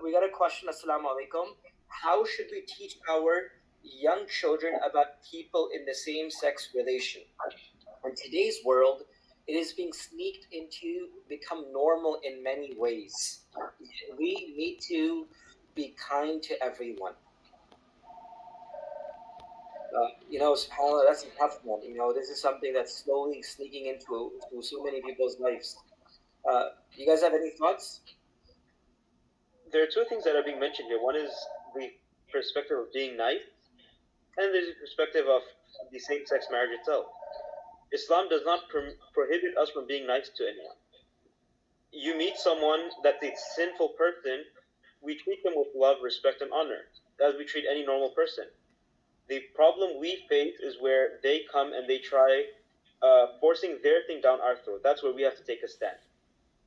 We got a question. Assalamu alaikum. How should we teach our young children about people in the same-sex relation? In today's world, it is being sneaked into become normal in many ways. We need to be kind to everyone. SubhanAllah, that's a tough one. This is something that's slowly sneaking into so many people's lives. You guys have any thoughts? There are two things that are being mentioned here. One is the perspective of being nice, and there's the perspective of the same-sex marriage itself. Islam does not prohibit us from being nice to anyone. You meet someone that's a sinful person, we treat them with love, respect, and honor, as we treat any normal person. The problem we face is where they come and they try forcing their thing down our throat. That's where we have to take a stand.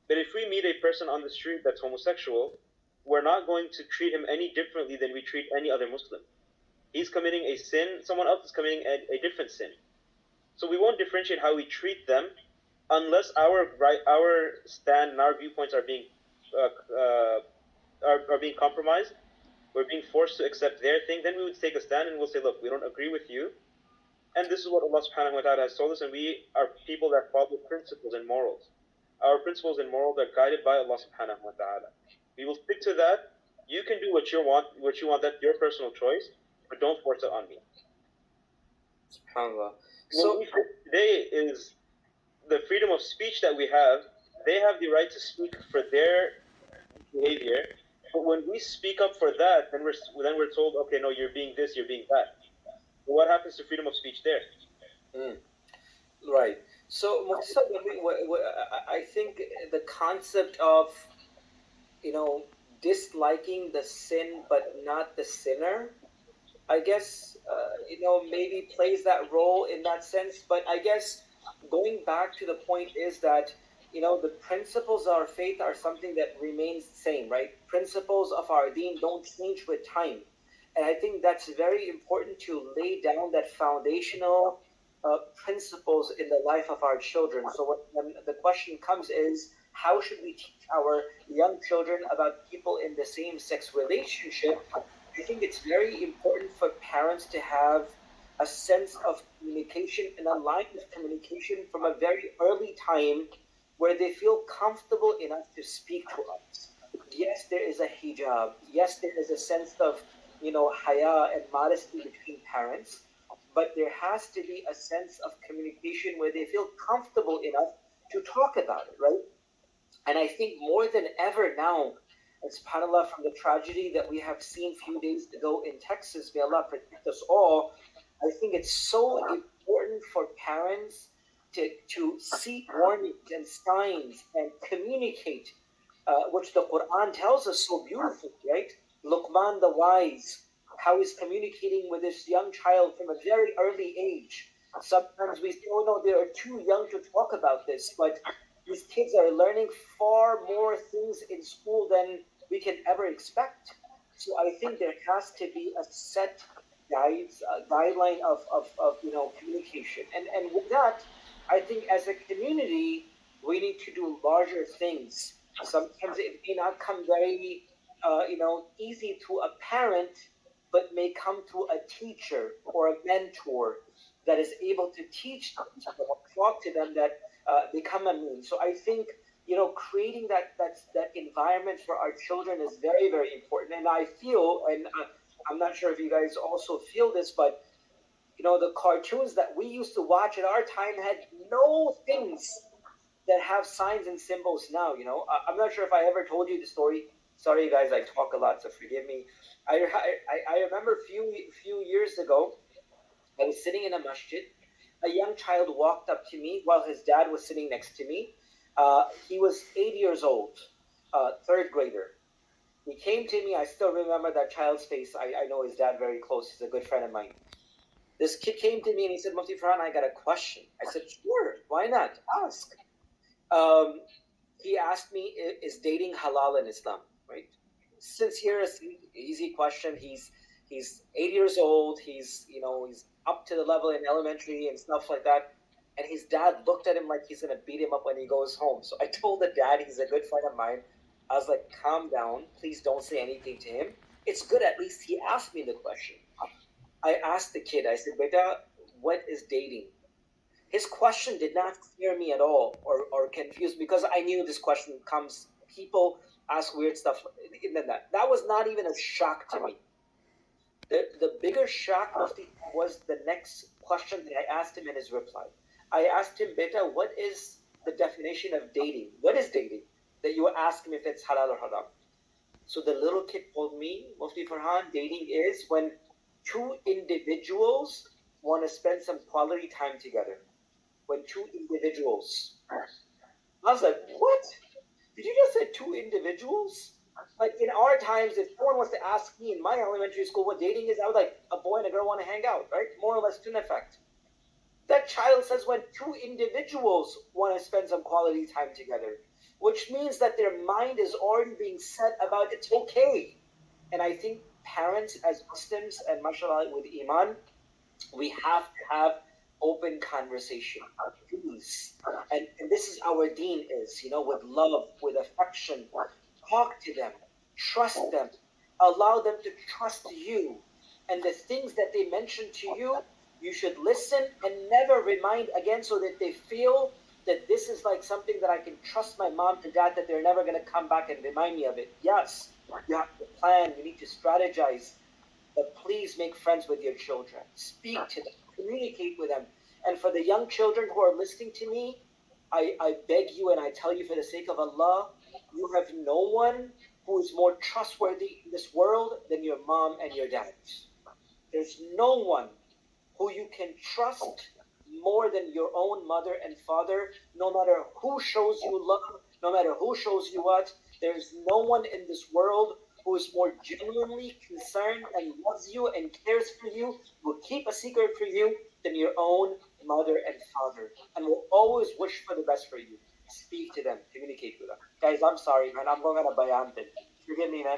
But if we meet a person on the street that's homosexual, we're not going to treat him any differently than we treat any other Muslim. He's committing a sin, someone else is committing a different sin. So we won't differentiate how we treat them unless our stand and our viewpoints are being compromised. We're being forced to accept their thing. Then we would take a stand and we'll say, look, we don't agree with you, and this is what Allah subhanahu wa ta'ala has told us, and we are people that follow principles and morals. Our principles and morals are guided by Allah subhanahu wa ta'ala. We will stick to that. You can do what you want, that's your personal choice, but don't force it on me. SubhanAllah. So what we say today is the freedom of speech that we have. They have the right to speak for their behavior, but when we speak up for that, then we're told, okay, no, you're being this, you're being that. But what happens to freedom of speech there? Right. So, Mufti, I think the concept of, disliking the sin but not the sinner, I guess, maybe plays that role in that sense. But I guess going back to the point is that, the principles of our faith are something that remains the same, right? Principles of our deen don't change with time. And I think that's very important to lay down that foundational principles in the life of our children. So when the question comes is, how should we teach our young children about people in the same-sex relationship? I think it's very important for parents to have a sense of communication and a line of communication from a very early time where they feel comfortable enough to speak to us. Yes, there is a hijab. Yes, there is a sense of, haya and modesty between parents. But there has to be a sense of communication where they feel comfortable enough to talk about it, right? And I think more than ever now, subhanAllah, from the tragedy that we have seen a few days ago in Texas, may Allah protect us all, I think it's so important for parents to seek warnings and signs and communicate, which the Quran tells us so beautifully, right? Luqman the wise, how he's communicating with this young child from a very early age. Sometimes we say, oh no, they are too young to talk about this, but these kids are learning far more things in school than we can ever expect. So I think there has to be a set guideline of communication. And with that, I think as a community, we need to do larger things. Sometimes it may not come very, easy to a parent, but may come to a teacher or a mentor that is able to teach them, talk to them, that become a mean. So I think, creating that environment for our children is very, very important. And I feel, and I'm not sure if you guys also feel this, but the cartoons that we used to watch at our time had no things that have signs and symbols now. I'm not sure if I ever told you the story. Sorry, guys, I talk a lot, so forgive me. I remember a few years ago, I was sitting in a masjid. A young child walked up to me while his dad was sitting next to me. He was 8 years old, third grader. He came to me. I still remember that child's face. I know his dad very close. He's a good friend of mine. This kid came to me and he said, Mufti Farhan, I got a question. I said, sure, why not? Ask. He asked me, is dating halal in Islam, right? Sincere, easy question. He's 8 years old. He's up to the level in elementary and stuff like that. And his dad looked at him like he's going to beat him up when he goes home. So I told the dad, he's a good friend of mine, I was like, calm down. Please don't say anything to him. It's good at least he asked me the question. I asked the kid, I said, Beta, what is dating? His question did not scare me at all or confuse me because I knew this question comes. People ask weird stuff in that. That was not even a shock to me. The bigger shock, Mufti, was the next question that I asked him in his reply. I asked him, Beta, what is the definition of dating? What is dating? That you ask him if it's halal or haram. So the little kid told me, Mufti Farhan, dating is when two individuals want to spend some quality time together. When two individuals. I was like, what? Did you just say two individuals? Like in our times, if someone was to ask me in my elementary school what dating is, I would like a boy and a girl want to hang out, right? More or less to an effect. That child says when two individuals want to spend some quality time together, which means that their mind is already being set about it's okay. And I think parents as Muslims and mashallah with Iman, we have to have open conversation, please. And this is our deen is, with love, with affection. Talk to them, trust them, allow them to trust you. And the things that they mention to you, you should listen and never remind again so that they feel that this is like something that I can trust my mom and dad that they're never going to come back and remind me of it. Yes, you have to plan, you need to strategize, but please make friends with your children. Speak to them, communicate with them. And for the young children who are listening to me, I beg you and I tell you for the sake of Allah, you have no one who is more trustworthy in this world than your mom and your dad. There's no one who you can trust more than your own mother and father, no matter who shows you love, no matter who shows you what. There's no one in this world who is more genuinely concerned and loves you and cares for you, will keep a secret for you than your own mother and father, and will always wish for the best for you. Speak to them, communicate with them. Guys, I'm sorry, man. I'm going on a bayan thing. Forgive me, man.